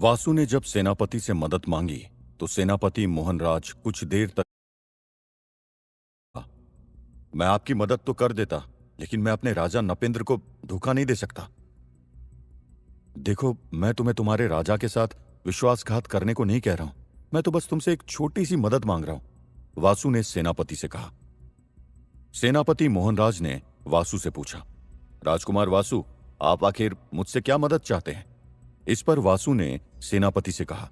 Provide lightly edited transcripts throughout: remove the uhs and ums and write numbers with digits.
वासु ने जब सेनापति से मदद मांगी तो सेनापति मोहनराज कुछ देर तक, मैं आपकी मदद तो कर देता, लेकिन मैं अपने राजा नपेंद्र को धोखा नहीं दे सकता। देखो, मैं तुम्हें तुम्हारे राजा के साथ विश्वासघात करने को नहीं कह रहा हूं, मैं तो बस तुमसे एक छोटी सी मदद मांग रहा हूं, वासु ने सेनापति से कहा। सेनापति मोहनराज ने वासु से पूछा, राजकुमार वासु, आप आखिर मुझसे क्या मदद चाहते हैं? इस पर वासु ने सेनापति से कहा,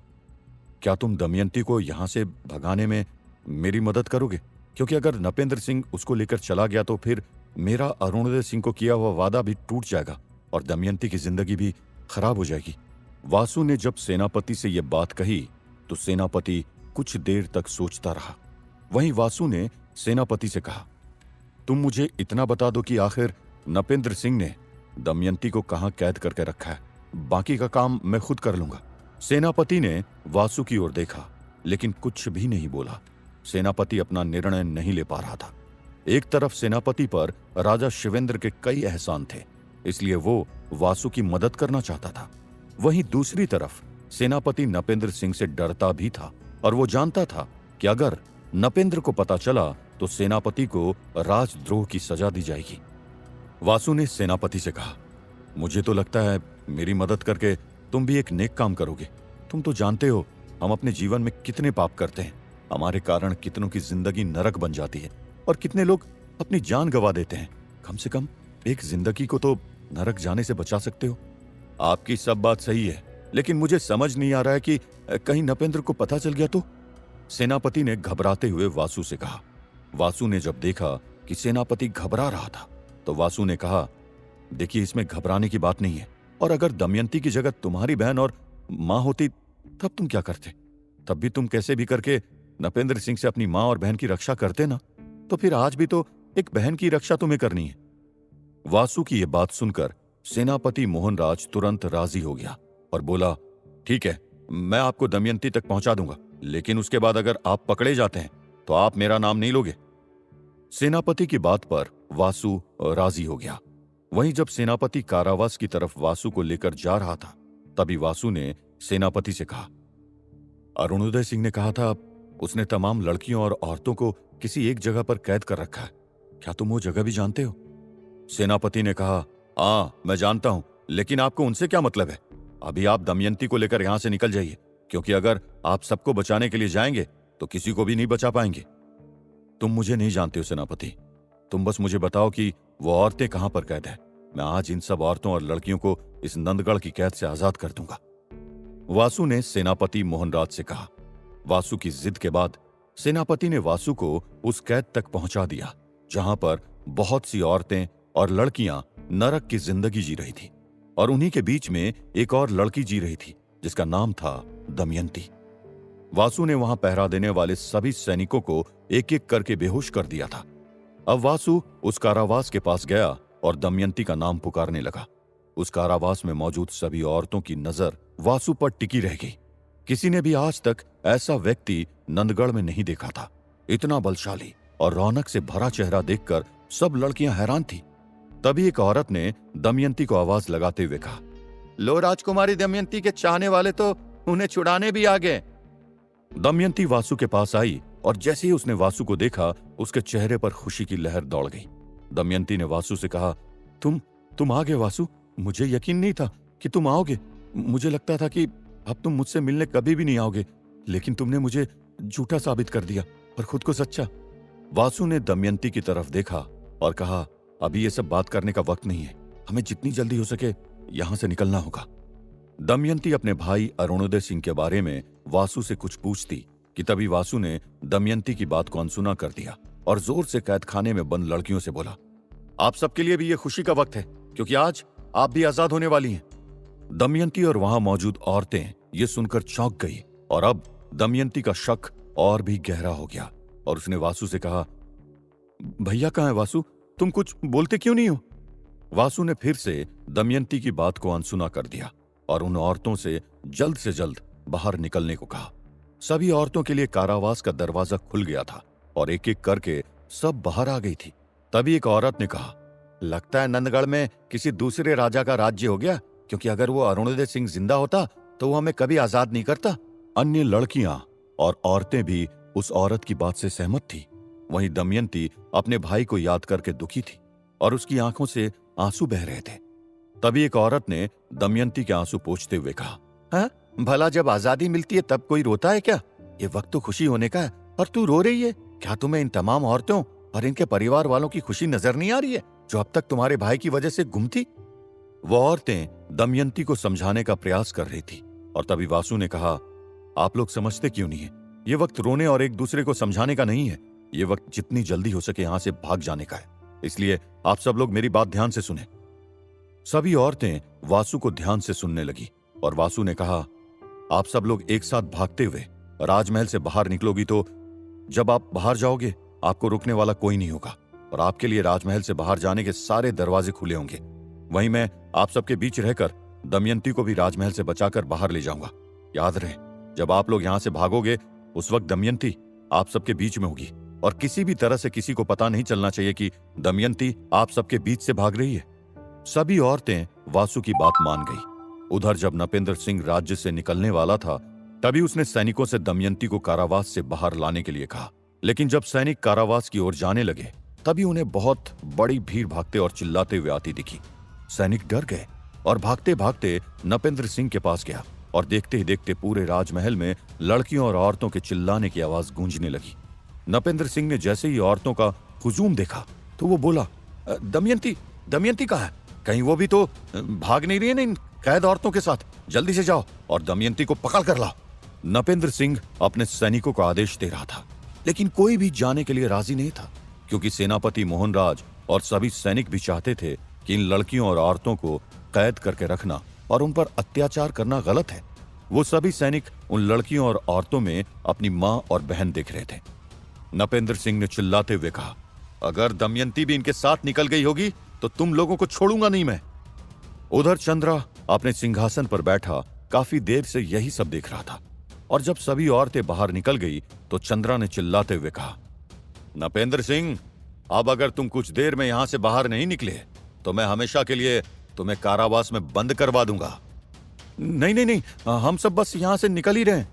क्या तुम दमयंती को यहां से भगाने में मेरी मदद करोगे? क्योंकि अगर नपेंद्र सिंह उसको लेकर चला गया तो फिर मेरा अरुणोदय सिंह को किया हुआ वादा भी टूट जाएगा और दमयंती की जिंदगी भी खराब हो जाएगी। वासु ने जब सेनापति से यह बात कही तो सेनापति कुछ देर तक सोचता रहा। वहीं वासु ने सेनापति से कहा, तुम मुझे इतना बता दो कि आखिर नपेंद्र सिंह ने दमयंती को कहां कैद करके रखा है, बाकी का काम मैं खुद कर लूंगा। सेनापति ने वासु की ओर देखा लेकिन कुछ भी नहीं बोला। सेनापति अपना निर्णय नहीं ले पा रहा था। एक तरफ सेनापति पर राजा शिवेंद्र के कई एहसान थे, इसलिए वो वासु की मदद करना चाहता था। वहीं दूसरी तरफ सेनापति नपेंद्र सिंह से डरता भी था और वो जानता था कि अगर नपेंद्र को पता चला तो सेनापति को राजद्रोह की सजा दी जाएगी। वासु ने सेनापति से कहा, मुझे तो लगता है मेरी मदद करके तुम भी एक नेक काम करोगे। तुम तो जानते हो हम अपने जीवन में कितने पाप करते हैं, हमारे कारण कितनों की जिंदगी नरक बन जाती है और कितने लोग अपनी जान गंवा देते हैं। कम से कम एक जिंदगी को तो नरक जाने से बचा सकते हो। आपकी सब बात सही है, लेकिन मुझे समझ नहीं आ रहा है कि कहीं नपेंद्र को पता चल गया तो? सेनापति ने घबराते हुए वासु से कहा। वासु ने जब देखा कि सेनापति घबरा रहा था तो वासु ने कहा, देखिए, इसमें घबराने की बात नहीं है, और अगर दमयंती की जगह तुम्हारी बहन और मां होती तब तुम क्या करते? तब भी तुम कैसे भी करके नपेंद्र सिंह से अपनी मां और बहन की रक्षा करते ना, तो फिर आज भी तो एक बहन की रक्षा तुम्हें करनी है। वासु की यह बात सुनकर सेनापति मोहनराज तुरंत राजी हो गया और बोला, ठीक है, मैं आपको दमयंती तक पहुंचा दूंगा, लेकिन उसके बाद अगर आप पकड़े जाते हैं तो आप मेरा नाम नहीं लोगे। सेनापति की बात पर वासु राजी हो गया। वहीं जब सेनापति कारावास की तरफ वासु को लेकर जा रहा था तभी वासु ने सेनापति से कहा, अरुणोदय सिंह ने कहा था उसने तमाम लड़कियों और औरतों को किसी एक जगह पर कैद कर रखा है, क्या तुम वो जगह भी जानते हो? सेनापति ने कहा, हाँ मैं जानता हूं, लेकिन आपको उनसे क्या मतलब है? अभी आप दमयंती को लेकर यहां से निकल जाइए, क्योंकि अगर आप सबको बचाने के लिए जाएंगे तो किसी को भी नहीं बचा पाएंगे। तुम मुझे नहीं जानते हो सेनापति, तुम बस मुझे बताओ कि वो औरतें कहां पर कैद है। मैं आज इन सब औरतों और लड़कियों को इस नंदगढ़ की कैद से आजाद कर दूंगा। वासु ने सेनापति मोहनराज से कहा। वासु की जिद के बाद सेनापति ने वासु को उस कैद तक पहुंचा दिया जहां पर बहुत सी औरतें और लड़कियां नरक की जिंदगी जी रही थी, और उन्हीं के बीच में एक और लड़की जी रही थी जिसका नाम था दमयंती। वासु ने वहां पहरा देने वाले सभी सैनिकों को एक एक करके बेहोश कर दिया था। अब वासु उस कारावास के पास गया और दमयंती का नाम पुकारने लगा। उस कारावास में मौजूद सभी औरतों की नजर वासु पर टिकी रह गई। किसी ने भी आज तक ऐसा व्यक्ति नंदगढ़ में नहीं देखा था। इतना बलशाली और रौनक से भरा चेहरा देखकर सब लड़कियां हैरान थी। तभी एक औरत ने दमयंती को आवाज लगाते हुए कहा, लो राजकुमारी दमयंती के चाहने वाले तो उन्हें छुड़ाने भी आ गए। दमयंती वासु के पास आई और जैसे ही उसने वासु को देखा उसके चेहरे पर खुशी की लहर दौड़ गई। दमयंती ने वासु से कहा, तुम आ गए वासु, मुझे यकीन नहीं था कि तुम आओगे। मुझे लगता था कि अब तुम मुझसे मिलने कभी भी नहीं आओगे, लेकिन तुमने मुझे झूठा साबित कर दिया और खुद को सच्चा। वासु ने दमयंती की तरफ देखा और कहा, अभी ये सब बात करने का वक्त नहीं है, हमें जितनी जल्दी हो सके यहां से निकलना होगा। दमयंती अपने भाई अरुणोदय सिंह के बारे में वासु से कुछ पूछती कि तभी वासु ने दमयंती की बात को अनसुना कर दिया और जोर से कैदखाने में बंद लड़कियों से बोला, आप सबके लिए भी ये खुशी का वक्त है, क्योंकि आज आप भी आजाद होने वाली हैं। दमयंती और वहां मौजूद औरतें ये सुनकर चौंक गई और अब दमयंती का शक और भी गहरा हो गया और उसने वासु से कहा, भैया कहाँ है वासु, तुम कुछ बोलते क्यों नहीं हो? वासु ने फिर से दमयंती की बात को अनसुना कर दिया और उन औरतों से जल्द बाहर निकलने को कहा। सभी औरतों के लिए कारावास का दरवाजा खुल गया था और एक एक करके सब बाहर आ गई थी। तभी एक औरत ने कहा, लगता है नंदगढ़ में किसी दूसरे राजा का राज्य हो गया, क्योंकि अगर वो अरुणोदय सिंह जिंदा होता तो वो हमें कभी आजाद नहीं करता। अन्य लड़कियां और औरतें भी उस औरत की बात से सहमत थी। वहीं दमयंती अपने भाई को याद करके दुखी थी और उसकी आंखों से आंसू बह रहे थे। तभी एक औरत ने दमयंती के आंसू पोंछते हुए कहा, हाँ, भला जब आजादी मिलती है तब कोई रोता है क्या? ये वक्त तो खुशी होने का है और तू रो रही है। क्या तुम्हें इन तमाम औरतों और इनके परिवार वालों की खुशी नजर नहीं आ रही है जो अब तक तुम्हारे भाई की वजह से गुम थी? वो औरतें दमयंती को समझाने का प्रयास कर रही थी और तभी वासु ने कहा, आप लोग समझते क्यों नहीं है? ये वक्त रोने और एक दूसरे को समझाने का नहीं है। ये वक्त जितनी जल्दी हो सके यहां से भाग जाने का है। इसलिए आप सब लोग मेरी बात ध्यान से सुने। सभी औरतें वासु को ध्यान से सुनने लगी और वासु ने कहा, आप सब लोग एक साथ भागते हुए राजमहल से बाहर निकलोगी तो जब आप बाहर जाओगे आपको रोकने वाला कोई नहीं होगा और आपके लिए राजमहल से बाहर जाने के सारे दरवाजे खुले होंगे। वहीं मैं आप सबके बीच रहकर दमयंती को भी राजमहल से बचाकर बाहर ले जाऊंगा। याद रहे, जब आप लोग यहां से भागोगे उस वक्त दमयंती आप सबके बीच में होगी और किसी भी तरह से किसी को पता नहीं चलना चाहिए कि दमयंती आप सबके बीच से भाग रही है। सभी औरतें वासु की बात मान गई। उधर जब नपेंद्र सिंह राज्य से निकलने वाला था तभी उसने सैनिकों से दमयंती को कारावास से बाहर लाने के लिए कहा। लेकिन जब सैनिक कारावास की ओर जाने लगे तभी उन्हें बहुत बड़ी भीड़ भागते और चिल्लाते हुए आती दिखी। सैनिक डर गए और भागते भागते नपेंद्र सिंह के पास गया और देखते ही देखते पूरे राजमहल में लड़कियों और औरतों के चिल्लाने की आवाज गूंजने लगी। नपेंद्र सिंह ने जैसे ही औरतों का हुजूम देखा तो वो बोला, दमयंती, दमयंती कहाँ है? कहीं वो भी तो भाग नहीं रही है ना इन कैद औरतों के साथ? जल्दी से जाओ और दमयंती को पकड़ कर लाओ। नपेंद्र सिंह अपने सैनिकों को आदेश दे रहा था लेकिन कोई भी जाने के लिए राजी नहीं था क्योंकि सेनापति मोहनराज और सभी सैनिक भी चाहते थे कि इन लड़कियों और औरतों को कैद करके रखना और उन पर अत्याचार करना गलत है। वो सभी सैनिक उन लड़कियों और औरतों में अपनी मां और बहन देख रहे थे। नपेंद्र सिंह ने चिल्लाते हुए कहा, अगर दमयंती भी इनके साथ निकल गई होगी तो तुम लोगों को छोड़ूंगा नहीं मैं। उधर चंद्रा अपने सिंहासन पर बैठा काफी देर से यही सब देख रहा था और जब सभी औरतें बाहर निकल गई तो चंद्रा ने चिल्लाते हुए कहा, नपेंद्र सिंह, अब अगर तुम कुछ देर में यहां से बाहर नहीं निकले तो मैं हमेशा के लिए तुम्हें कारावास में बंद करवा दूंगा। नहीं नहीं नहीं, हम सब बस यहां से निकल ही रहे।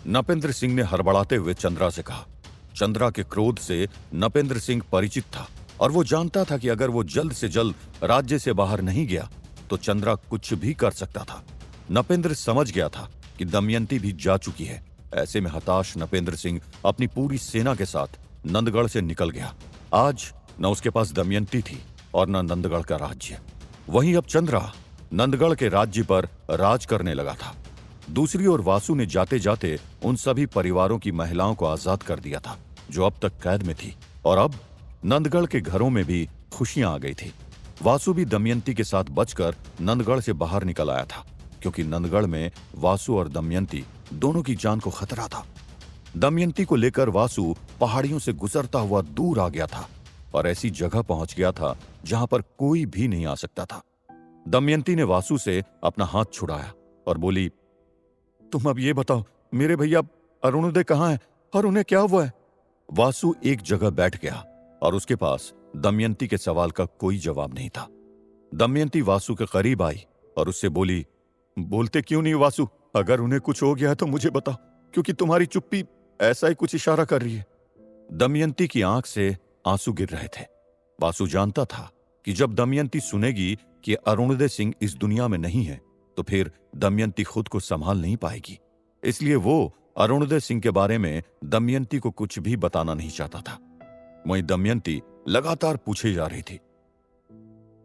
नपेंद्र सिंह ने हड़बड़ाते हुए चंद्रा से कहा। चंद्रा के क्रोध से नपेंद्र सिंह परिचित था और वो जानता था कि अगर वो जल्द से जल्द राज्य से बाहर नहीं गया तो चंद्रा कुछ भी कर सकता था। नपेंद्र समझ गया था कि दमयंती भी जा चुकी है। ऐसे में हताश नपेंद्र सिंह अपनी पूरी सेना के साथ नंदगढ़ से निकल गया। आज न उसके पास दमयंती थी और न नंदगढ़ का राज्य। वहीं अब चंद्रा नंदगढ़ के राज्य पर राज करने लगा था। दूसरी ओर वासु ने जाते जाते उन सभी परिवारों की महिलाओं को आजाद कर दिया था जो अब तक कैद में थी और अब नंदगढ़ के घरों में भी खुशियां आ गई थी। वासु भी दमयंती के साथ बचकर नंदगढ़ से बाहर निकल आया था क्योंकि नंदगढ़ में वासु और दमयंती दोनों की जान को खतरा था। दमयंती को लेकर वासु पहाड़ियों से गुजरता हुआ दूर आ गया था और ऐसी जगह पहुंच गया था जहां पर कोई भी नहीं आ सकता था। दमयंती ने वासु से अपना हाथ छुड़ाया और बोली, तुम अब ये बताओ, मेरे भैया अरुणोदय कहाँ है और उन्हें क्या हुआ है? वासु एक जगह बैठ गया और उसके पास दमयंती के सवाल का कोई जवाब नहीं था। दमयंती वासु के करीब आई और उससे बोली, बोलते क्यों नहीं वासु? अगर उन्हें कुछ हो गया है तो मुझे बताओ, क्योंकि तुम्हारी चुप्पी ऐसा ही कुछ इशारा कर रही है। दमयंती की आंख से आंसू गिर रहे थे। वासु जानता था कि जब दमयंती सुनेगी कि अरुणोदय सिंह इस दुनिया में नहीं है तो फिर दमयंती खुद को संभाल नहीं पाएगी। इसलिए वो अरुणोदय सिंह के बारे में दमयंती को कुछ भी बताना नहीं चाहता था। वहीं दमयंती लगातार पूछे जा रही थी।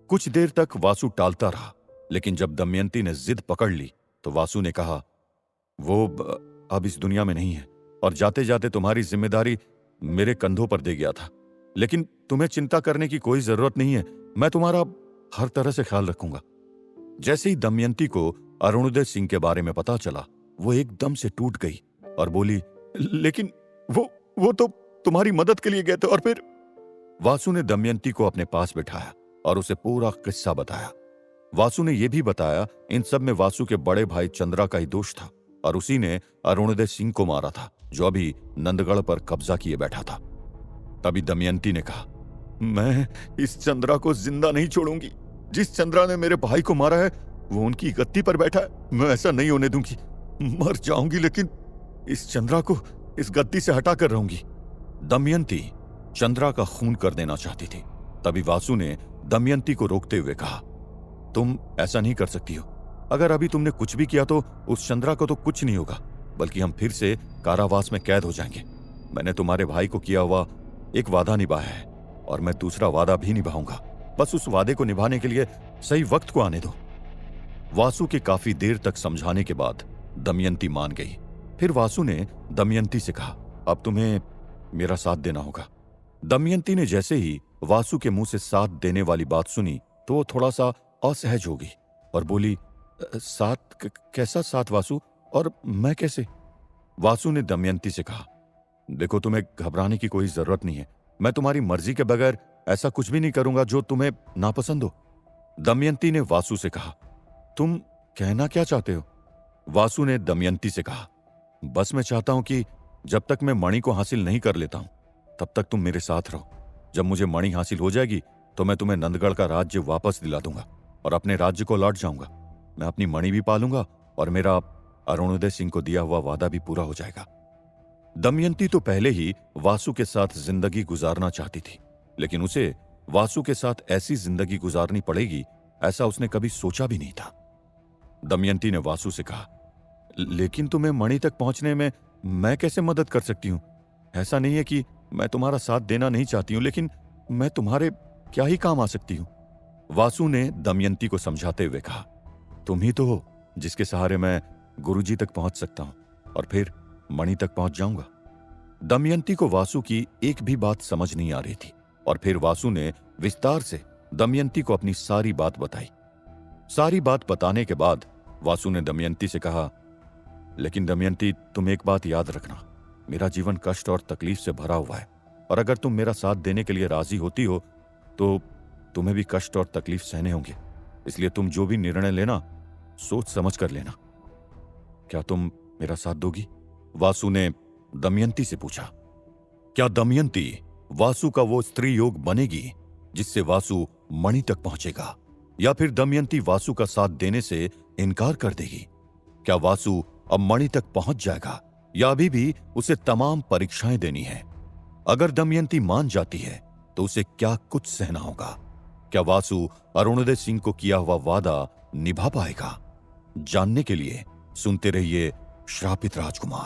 कुछ देर तक वासु टालता रहा लेकिन जब दमयंती ने जिद पकड़ ली तो वासु ने कहा, वो अब इस दुनिया में नहीं है और जाते जाते तुम्हारी जिम्मेदारी मेरे कंधों पर दे गया था, लेकिन तुम्हें चिंता करने की कोई जरूरत नहीं है। मैं तुम्हारा हर तरह से ख्याल रखूंगा। जैसे ही दमयंती को अरुणोदय सिंह के बारे में पता चला वो एकदम से टूट गई और बोली, लेकिन वो तो तुम्हारी मदद के लिए गए थे और फिर। वासु ने दमयंती को अपने पास बिठाया और उसे पूरा किस्सा बताया। वासु ने यह भी बताया इन सब में वासु के बड़े भाई चंद्रा का ही दोष था और उसी ने अरुणोदय सिंह को मारा था जो अभी नंदगढ़ पर कब्जा किए बैठा था। तभी दमयंती ने कहा, मैं इस चंद्रा को जिंदा नहीं छोड़ूंगी। जिस चंद्रा ने मेरे भाई को मारा है वो उनकी गद्दी पर बैठा है। मैं ऐसा नहीं होने दूंगी। मर जाऊंगी लेकिन इस चंद्रा को इस गद्दी से हटा कर रहूंगी। दमयंती चंद्रा का खून कर देना चाहती थी। तभी वासु ने दमयंती को रोकते हुए कहा, तुम ऐसा नहीं कर सकती हो। अगर अभी तुमने कुछ भी किया तो उस चंद्रा को तो कुछ नहीं होगा, बल्कि हम फिर से कारावास में कैद हो जाएंगे। मैंने तुम्हारे भाई को किया हुआ एक वादा निभाया है और मैं दूसरा वादा भी निभाऊंगा। बस उस वादे को निभाने के लिए सही वक्त को आने दो। वासु के काफी देर तक समझाने के बाद दमयंती मान गई। फिर वासु ने दमयंती से कहा, अब तुम्हें मेरा साथ देना होगा। दमयंती ने जैसे ही वासु के मुंह से साथ देने वाली बात सुनी तो वो थोड़ा सा असहज हो गई और बोली, साथ? कैसा साथ वासु? और मैं कैसे? वासु ने दमयंती से कहा, देखो, तुम्हें घबराने की कोई जरूरत नहीं है। मैं तुम्हारी मर्जी के बगैर ऐसा कुछ भी नहीं करूंगा जो तुम्हें नापसंद हो। दमयंती ने वासु से कहा, तुम कहना क्या चाहते हो? वासु ने दमयंती से कहा, बस मैं चाहता हूं कि जब तक मैं मणि को हासिल नहीं कर लेता हूं तब तक तुम मेरे साथ रहो। जब मुझे मणि हासिल हो जाएगी तो मैं तुम्हें नंदगढ़ का राज्य वापस दिला दूंगा और अपने राज्य को लौट जाऊंगा। मैं अपनी मणि भी पालूंगा और मेरा अरुणोदय सिंह को दिया हुआ वादा भी पूरा हो जाएगा। दमयंती तो पहले ही वासु के साथ जिंदगी गुजारना चाहती थी, लेकिन उसे वासु के साथ ऐसी जिंदगी गुजारनी पड़ेगी ऐसा उसने कभी सोचा भी नहीं था। दमयंती ने वासु से कहा, लेकिन तुम्हें मणि तक पहुंचने में मैं कैसे मदद कर सकती हूं? ऐसा नहीं है कि मैं तुम्हारा साथ देना नहीं चाहती हूं, लेकिन मैं तुम्हारे क्या ही काम आ सकती हूं? वासु ने दमयंती को समझाते हुए कहा, तुम ही तो हो जिसके सहारे मैं गुरुजी तक पहुंच सकता हूं और फिर मणि तक पहुंच जाऊंगा। दमयंती को वासु की एक भी बात समझ नहीं आ रही थी और फिर वासु ने विस्तार से दमयंती को अपनी सारी बात बताई। सारी बात बताने के बाद वासु ने दमयंती से कहा, लेकिन दमयंती, तुम एक बात याद रखना, मेरा जीवन कष्ट और तकलीफ से भरा हुआ है और अगर तुम मेरा साथ देने के लिए राजी होती हो तो तुम्हें भी कष्ट और तकलीफ सहने होंगे। इसलिए तुम जो भी निर्णय लेना सोच समझ कर लेना। क्या तुम मेरा साथ दोगी? वासु ने दमयंती से पूछा। क्या दमयंती वासु का वो स्त्री योग बनेगी जिससे वासु मणि तक पहुंचेगा, या फिर दमयंती वासु का साथ देने से इनकार कर देगी? क्या वासु अब मणि तक पहुंच जाएगा या अभी भी उसे तमाम परीक्षाएं देनी है? अगर दमयंती मान जाती है तो उसे क्या कुछ सहना होगा? क्या वासु अरुणोदय सिंह को किया हुआ वादा निभा पाएगा? जानने के लिए सुनते रहिए श्रापित राजकुमार।